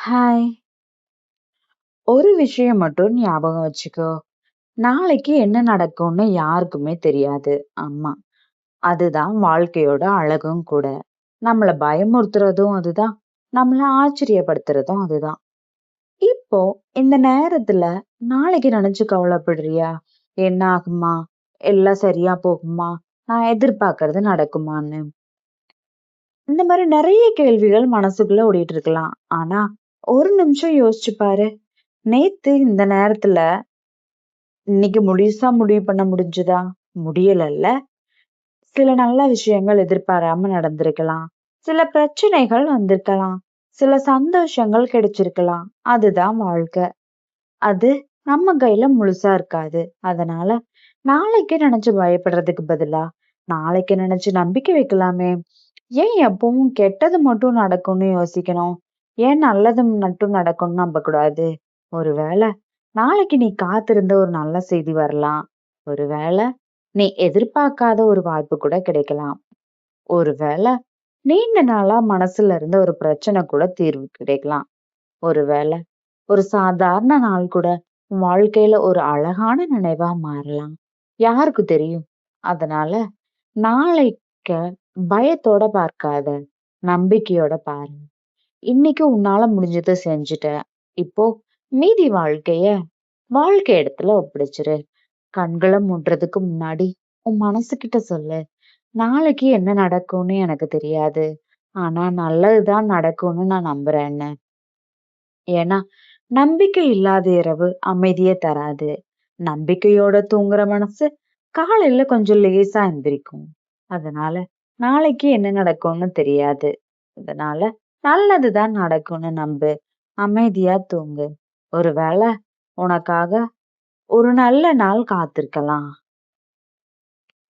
Hi. ஒரு விஷயம் மட்டும் ஞாபகம் வச்சுக்கோ. நாளைக்கு என்ன நடக்கும்னு யாருக்குமே தெரியாது. ஆமா. அதுதான் வாழ்க்கையோட அழகும் கூட. நம்மள பயமுறுத்துறதும் அதுதான். நம்மள ஆச்சரியப்படுத்துறதும் அதுதான். இப்போ இந்த நேரத்துல நாளைக்கு நினைச்சு கவலைப்படுறியா? என்ன ஆகுமா? எல்லாம் சரியா போகுமா? நான் எதிர்பார்க்கறது நடக்குமான்னு? இந்த மாதிரி நிறைய கேள்விகள் மனசுக்குள்ள ஓடிட்டு இருக்கலாம். ஆனா ஒரு நிமிஷம் யோசிச்சு பாரு. நேத்து இந்த நேரத்துல இன்னைக்கு முழுசா முடிவு பண்ண முடிஞ்சுதா? முடியலல்ல. சில நல்ல விஷயங்கள் எதிர்பாராம நடந்திருக்கலாம். சில பிரச்சனைகள் வந்திருக்கலாம். சில சந்தோஷங்கள் கிடைச்சிருக்கலாம். அதுதான் வாழ்க்கை. அது நம்ம கையில முழுசா இருக்காது. அதனால நாளைக்கு நினைச்சு பயப்படுறதுக்கு பதிலா நாளைக்கு நினைச்சு நம்பிக்கை வைக்கலாமே. ஏன் எப்பவும் கெட்டது மட்டும் நடக்கும்னு யோசிக்கணும்? ஏன் நல்லது மட்டும் நடக்கும்னு நம்பக்கூடாது? ஒருவேளை நாளைக்கு நீ காத்திருந்த ஒரு நல்ல செய்தி வரலாம். ஒருவேளை நீ எதிர்பார்க்காத ஒரு வாய்ப்பு கூட கிடைக்கலாம். ஒருவேளை நீண்ட நாளா மனசுல இருந்த ஒரு பிரச்சனை கூட தீர்வு கிடைக்கலாம். ஒருவேளை ஒரு சாதாரண நாள் கூட உன் வாழ்க்கையில ஒரு அழகான நினைவா மாறலாம். யாருக்கு தெரியும்? அதனால நாளைக்க பயத்தோட பார்க்காத, நம்பிக்கையோட பாரு. இன்னைக்கு உன்னால முடிஞ்சதை செஞ்சுட்ட. இப்போ மீதி வாழ்க்கை இடத்துல ஒப்படைச்சிரு. கண்களை மூடுறதுக்கு முன்னாடி உன் மனசுகிட்ட சொல்லு. நாளைக்கு என்ன நடக்கும்னு எனக்கு தெரியாது. ஆனா நல்லதுதான் நடக்கும்னு நான் நம்புறேன்னு. ஏன்னா நம்பிக்கை இல்லாத இரவு அமைதியே தராது. நம்பிக்கையோட தூங்குற மனசு காலையில கொஞ்சம் லேசா எந்திரிக்கும். அதனால நாளைக்கு என்ன நடக்கும்னு தெரியாது. அதனால நல்லதுதான் நடக்கும்னு நம்பு. அமைதியா தூங்கு. ஒருவேளை உனக்காக ஒரு நல்ல நாள் காத்திருக்கலாம்.